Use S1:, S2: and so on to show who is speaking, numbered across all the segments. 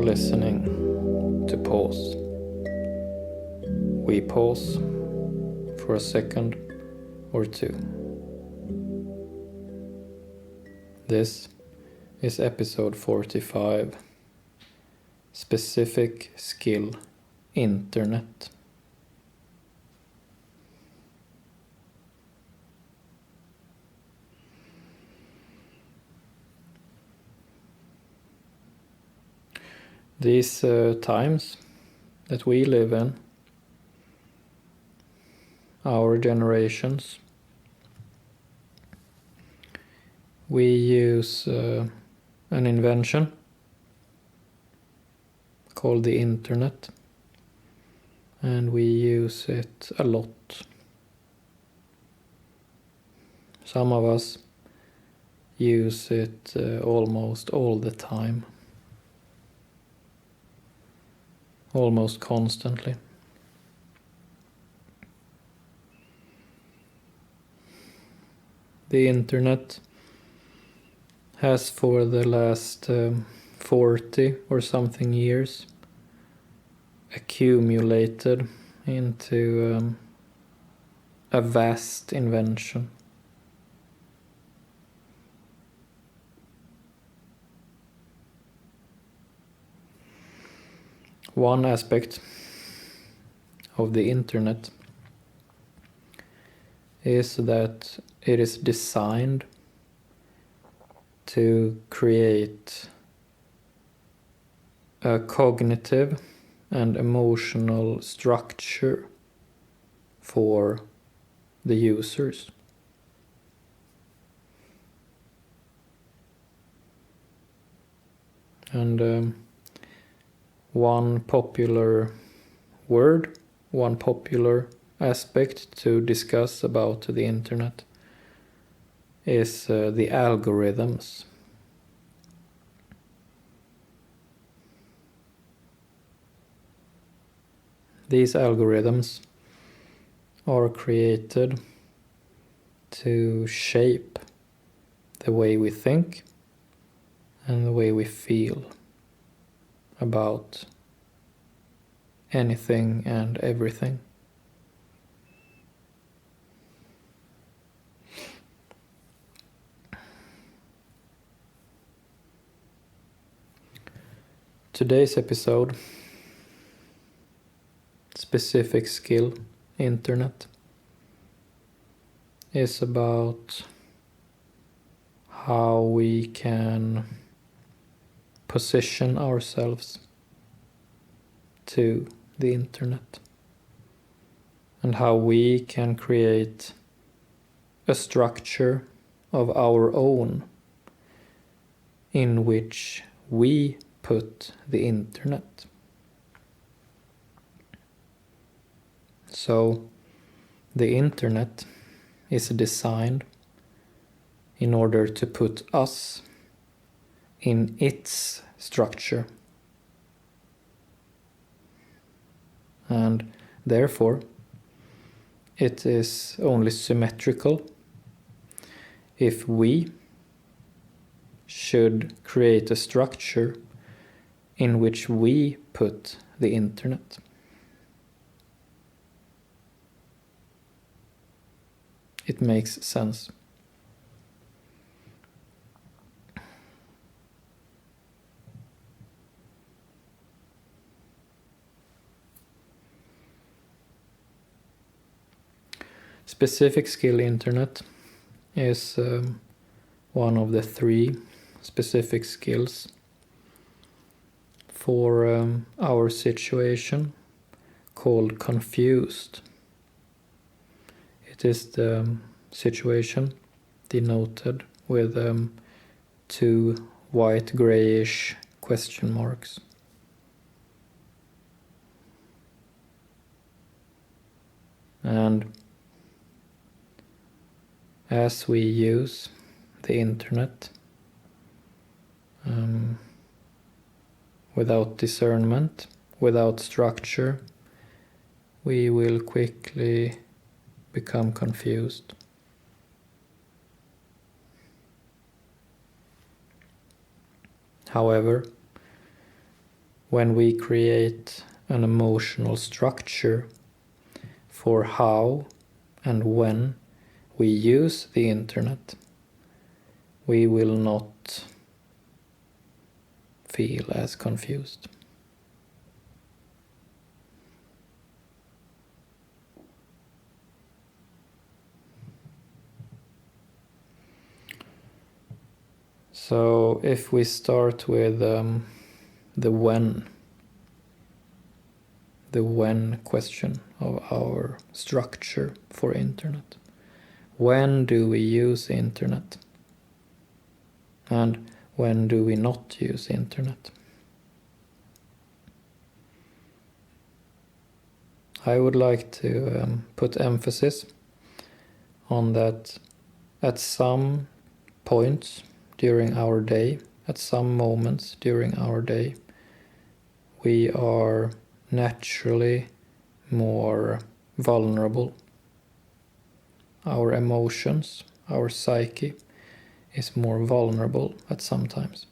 S1: listening to Pause. We pause for a second or two. This is episode 45, Specific Skill Internet. These times that we live in, our generations, we use an invention called the internet, and we use it a lot. Some of us use it almost all the time, almost constantly. The internet has for the last 40 or something years accumulated into a vast invention. One aspect of the internet is that it is designed to create a cognitive and emotional structure for the users. And one popular word, one popular aspect to discuss about the internet is the algorithms. These algorithms are created to shape the way we think and the way we feel about anything and everything. Today's episode, Specific Skill Internet, is about how we can position ourselves to the internet and how we can create a structure of our own in which we put the internet. So the internet is designed in order to put us in its structure, and therefore it is only symmetrical if we should create a structure in which we put the internet. It makes sense. Specific Skill Internet is one of the 3 specific skills for our situation called confused. It is the situation denoted with 2 white grayish question marks. And as we use the internet without discernment, without structure, we will quickly become confused. However, when we create an emotional structure for how and when we use the internet, we will not feel as confused. So if we start with the when question of our structure for internet. When do we use internet? And when do we not use internet? I would like to put emphasis on that at some points during our day, at some moments during our day, we are naturally more vulnerable. Our emotions, our psyche is more vulnerable at some times.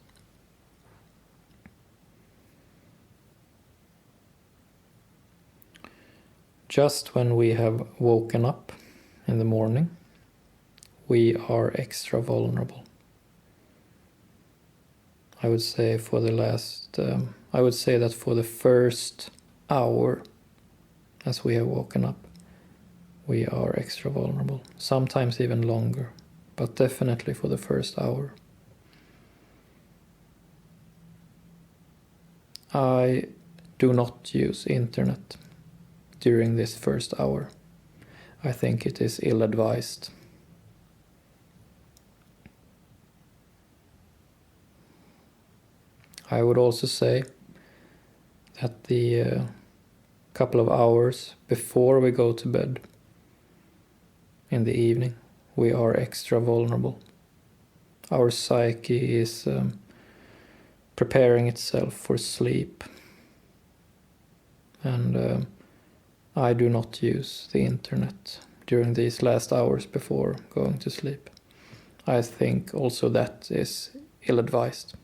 S1: Just when we have woken up in the morning, we are extra vulnerable. I would say that for the first hour as we have woken up, we are extra vulnerable. Sometimes even longer, but definitely for the first hour. I do not use internet during this first hour. I think it is ill-advised. I would also say that the couple of hours before we go to bed in the evening, we are extra vulnerable. Our psyche is preparing itself for sleep. And I do not use the internet during these last hours before going to sleep. I think also that is ill-advised.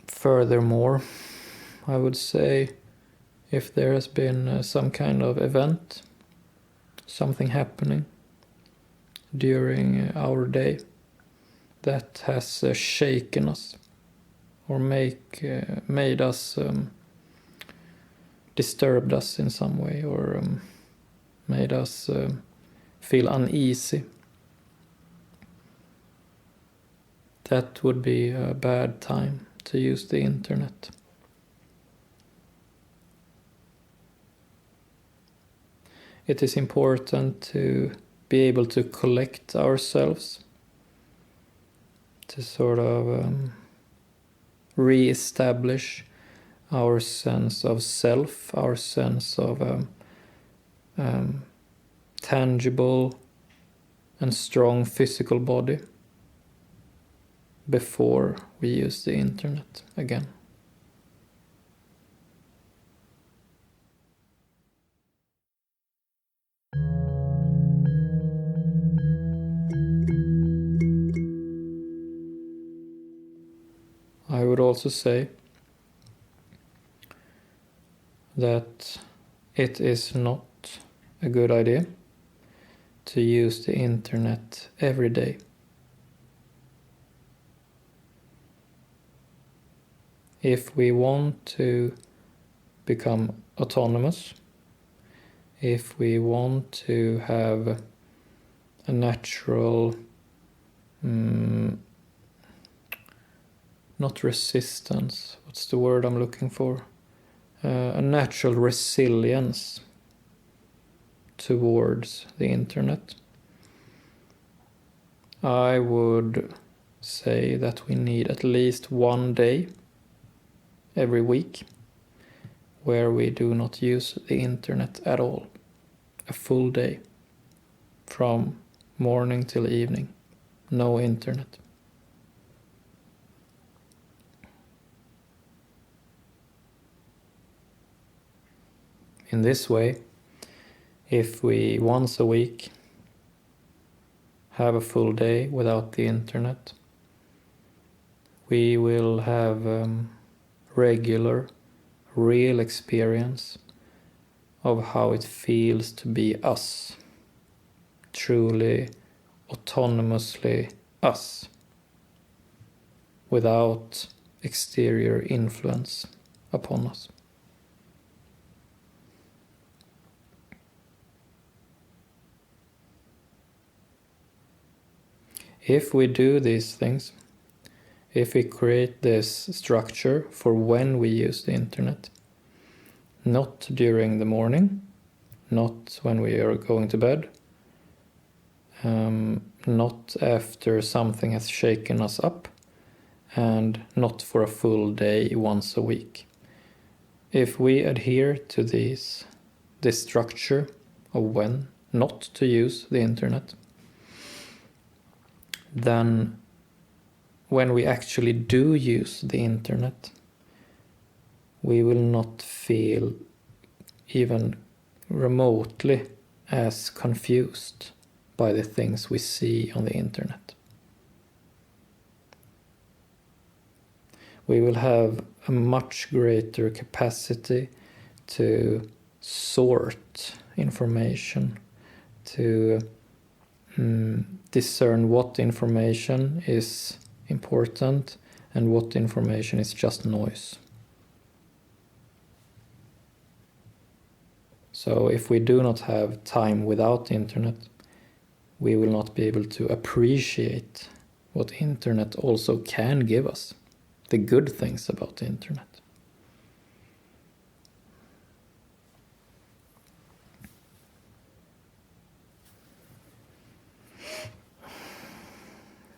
S1: Furthermore, I would say if there has been some kind of event, something happening during our day that has shaken us or made us disturbed us in some way or made us feel uneasy, that would be a bad time to use the internet. It is important to be able to collect ourselves, to sort of re-establish our sense of self, our sense of tangible and strong physical body before we use the internet again. I would also say that it is not a good idea to use the internet every day. If we want to become autonomous, if we want to have a natural, not resistance, what's the word I'm looking for? A natural resilience towards the internet. I would say that we need at least one day every week where we do not use the internet at all. A full day from morning till evening. No internet. In this way, if we once a week have a full day without the internet, we will have regular, real experience of how it feels to be us, truly autonomously us, without exterior influence upon us. If we do these things, if we create this structure for when we use the internet, not during the morning, not when we are going to bed, not after something has shaken us up, and not for a full day once a week. If we adhere to this structure of when not to use the internet, then when we actually do use the internet, we will not feel even remotely as confused by the things we see on the internet. We will have a much greater capacity to sort information, to discern what information is important and what information is just noise. So if we do not have time without internet, we will not be able to appreciate what internet also can give us, the good things about the internet.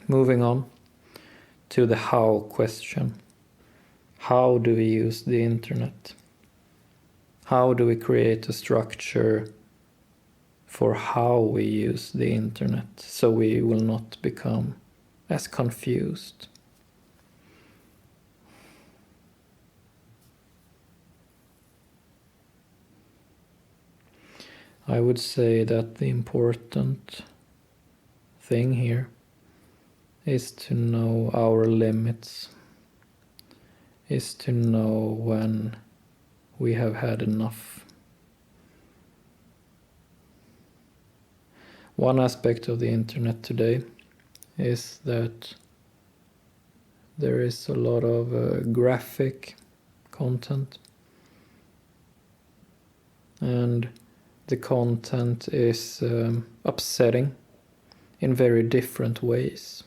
S1: Moving on to the how question. How do we use the internet? How do we create a structure for how we use the internet so we will not become as confused? I would say that the important thing here is to know our limits, is to know when we have had enough. One aspect of the internet today is that there is a lot of graphic content, and the content is upsetting in very different ways.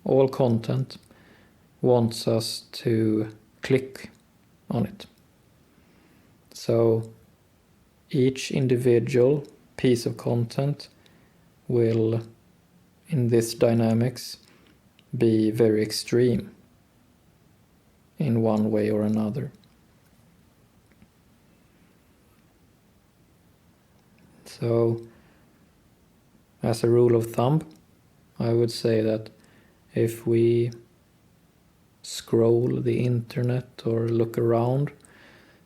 S1: All content wants us to click on it. So each individual piece of content will, in this dynamics, be very extreme in one way or another. So, as a rule of thumb, I would say that if we scroll the internet or look around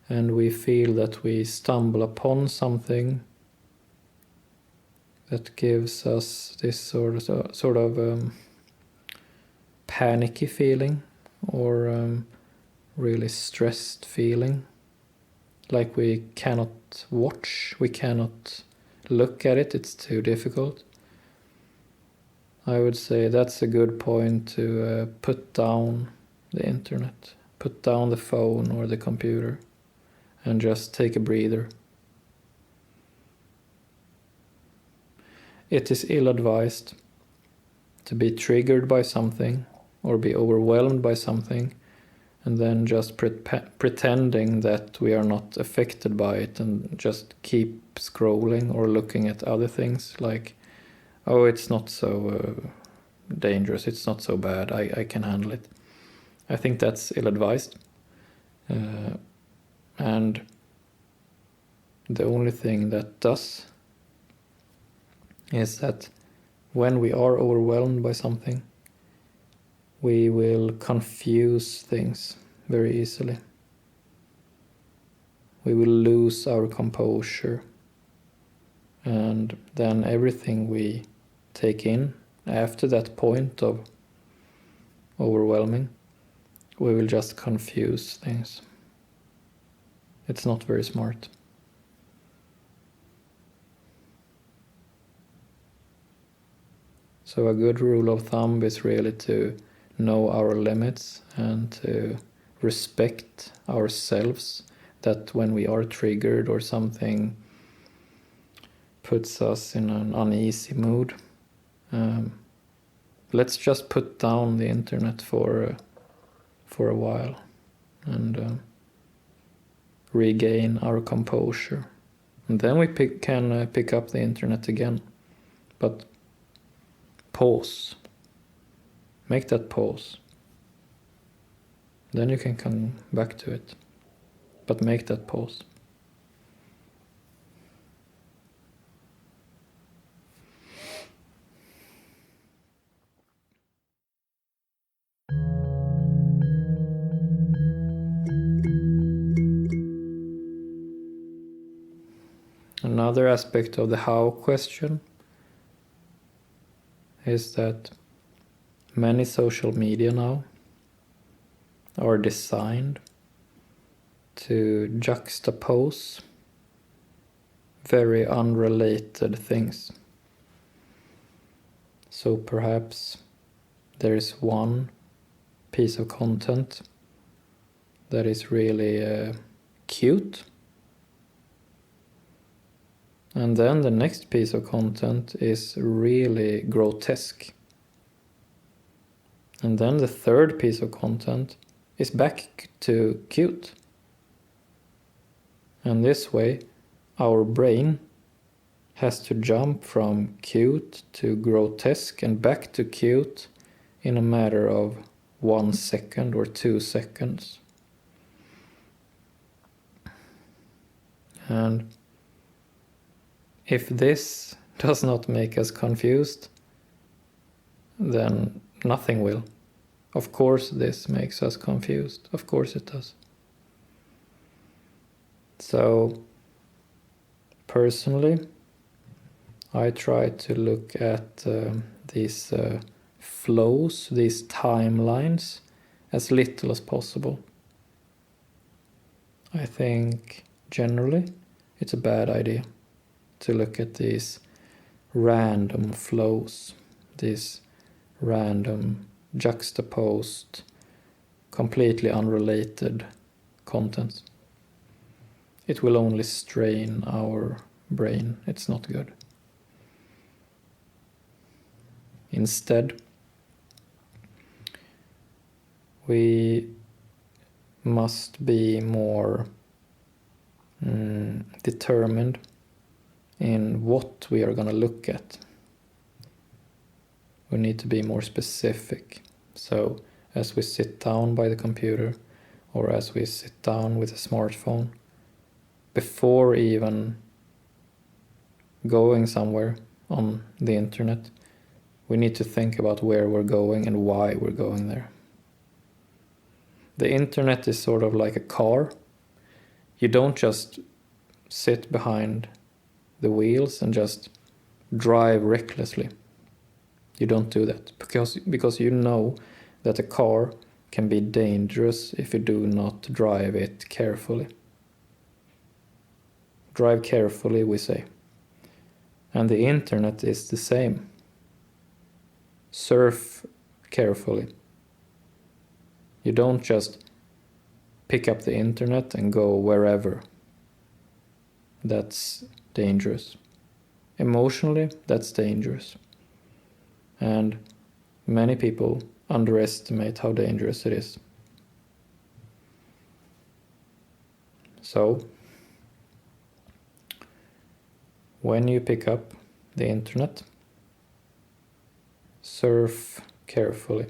S1: and we feel that we stumble upon something that gives us this sort of panicky feeling or really stressed feeling, like we cannot watch, we cannot look at it, it's too difficult, I would say that's a good point to put down the internet, put down the phone or the computer, and just take a breather. It is ill-advised to be triggered by something or be overwhelmed by something and then just pretending that we are not affected by it and just keep scrolling or looking at other things like, oh, it's not so dangerous, it's not so bad, I can handle it. I think that's ill-advised. And the only thing that does is that when we are overwhelmed by something, we will confuse things very easily. we will lose our composure, and then everything we take in after that point of overwhelming, we will just confuse things. It's not very smart. So a good rule of thumb is really to know our limits and to respect ourselves, that when we are triggered or something puts us in an uneasy mood, let's just put down the internet for a while and regain our composure. And then we can pick up the internet again. But pause. Make that pause. Then you can come back to it. But make that pause. Another aspect of the how question is that many social media now are designed to juxtapose very unrelated things. So perhaps there is one piece of content that is really cute, and then the next piece of content is really grotesque. And then the third piece of content is back to cute. And this way, our brain has to jump from cute to grotesque and back to cute in a matter of 1 second or 2 seconds. And if this does not make us confused, then nothing will. Of course this makes us confused. Of course it does. So, personally, I try to look at these flows, these timelines, as little as possible. I think generally it's a bad idea to look at these random flows, these random juxtaposed, completely unrelated contents. It will only strain our brain. It's not good. Instead, we must be more determined in what we are going to look at. We need to be more specific. So as we sit down by the computer or as we sit down with a smartphone, before even going somewhere on the internet, we need to think about where we're going and why we're going there. The internet is sort of like a car. You don't just sit behind the wheels and just drive recklessly. You don't do that because you know that a car can be dangerous if you do not drive it carefully. Drive carefully, we say. And the internet is the same. Surf carefully. You don't just pick up the internet and go wherever. That's dangerous. Emotionally, that's dangerous. And many people underestimate how dangerous it is. So, when you pick up the internet, surf carefully.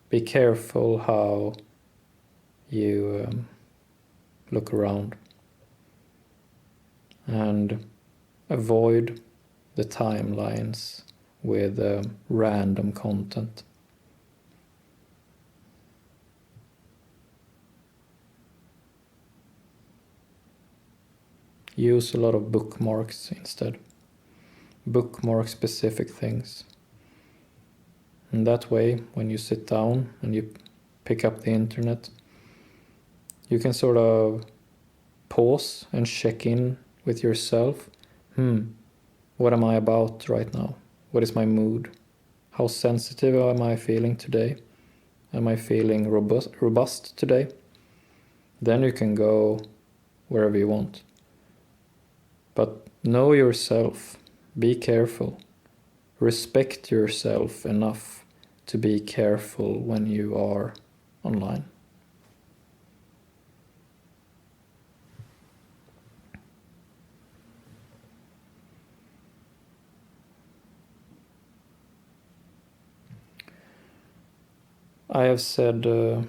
S1: Be careful how you look around. And avoid the timelines with random content. use a lot of bookmarks instead. Bookmark specific things. And that way, when you sit down and you pick up the internet, you can sort of pause and check in with yourself. What am I about right now? What is my mood? How sensitive am I feeling today? Am I feeling robust today? Then you can go wherever you want. But know yourself. Be careful. Respect yourself enough to be careful when you are online. I have said a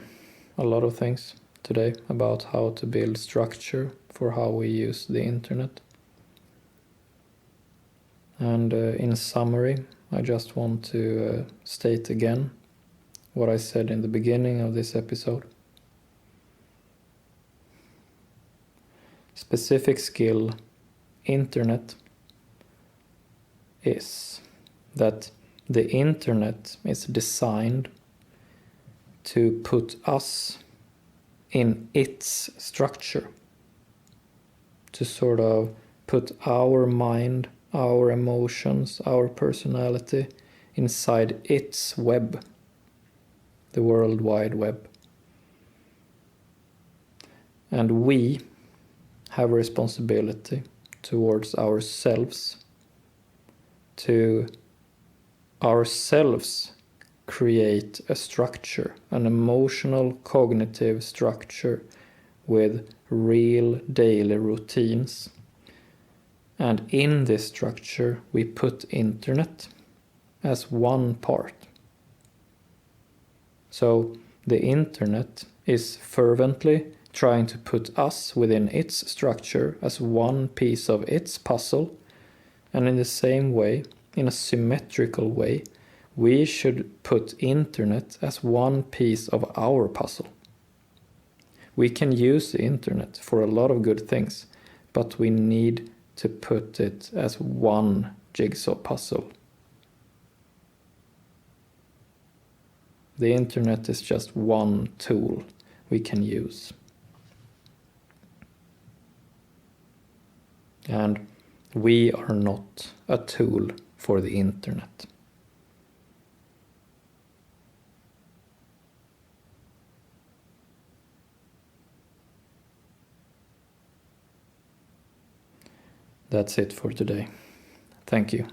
S1: lot of things today about how to build structure for how we use the internet. And in summary, I just want to state again what I said in the beginning of this episode. Specific skill internet is that the internet is designed to put us in its structure, to sort of put our mind, our emotions, our personality inside its web, the World Wide Web. And we have a responsibility towards ourselves to ourselves create a structure, an emotional, cognitive structure with real daily routines. And in this structure, we put internet as one part. So the internet is fervently trying to put us within its structure as one piece of its puzzle. And in the same way, in a symmetrical way, we should put internet as one piece of our puzzle. We can use the internet for a lot of good things, but we need to put it as one jigsaw puzzle. The internet is just one tool we can use. And we are not a tool for the internet. That's it for today. Thank you.